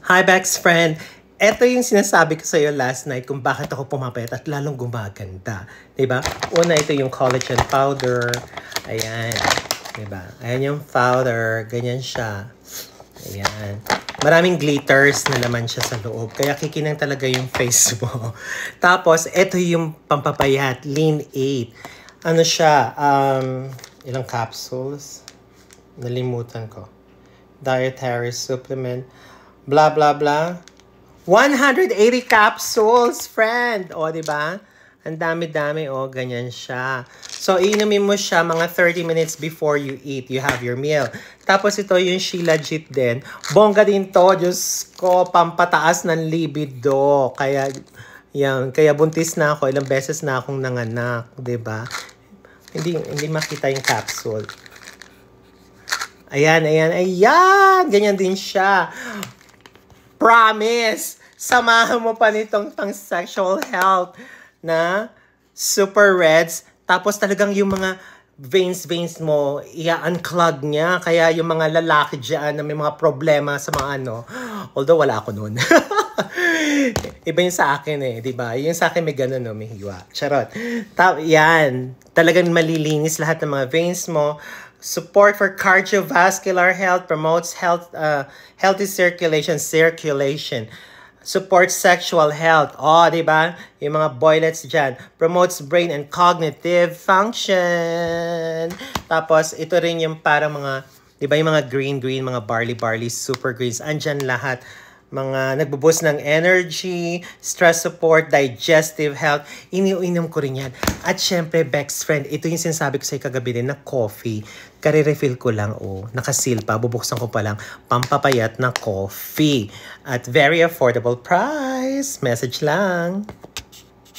Hi, Bex friend. Ito yung sinasabi ko sa'yo last night kung bakit ako pumapayat at lalong gumaganda. Diba? Una, ito yung collagen powder. Ayan. Diba? Ayan yung powder. Ganyan siya. Ayan. Maraming glitters na naman siya sa loob. Kaya kikinang talaga yung face mo. Tapos, ito yung pampapayat. Lean 8. Ano siya? Ilang capsules? Nalimutan ko. Dietary supplement. Blah, blah, blah. 180 capsules, friend! O, diba? Ang dami-dami, o, ganyan siya. So, iinumin mo siya mga 30 minutes before you eat. You have your meal. Tapos, ito yung Shilajit din. Bongga din to. Diyos ko, pampataas ng libido. Kaya, yan. Kaya buntis na ako. Ilang beses na akong nanganak. Diba? Hindi makita yung capsule. Ayan, ayan, ayan! Ganyan din siya. Promise! Samahan mo pa nitong pang sexual health na super reds. Tapos talagang yung mga veins mo, i-unclog niya. Kaya yung mga lalaki dyan na may mga problema sa mga ano. Although wala ako nun. Iba yung sa akin eh, di ba? Yung sa akin may ganun, no? May hiwa. Charot. Yan. Talagang malilinis lahat ng mga veins mo. Support for cardiovascular health, promotes healthy circulation. Supports sexual health. Oh, di ba? Yung mga boylets dyan. Promotes brain and cognitive function. Tapos, ito rin yung parang mga, di ba yung mga green, mga barley, super greens. Andyan lahat. Mga nagbuboost ng energy, stress support, digestive health. Iniinom ko rin yan. At syempre, Bex friend, ito yung sinasabi ko sa'yo kagabi din na coffee. Kare-refill ko lang, oh. Nakasil pa, bubuksan ko pa lang. Pampapayat na coffee. At very affordable price. Message lang.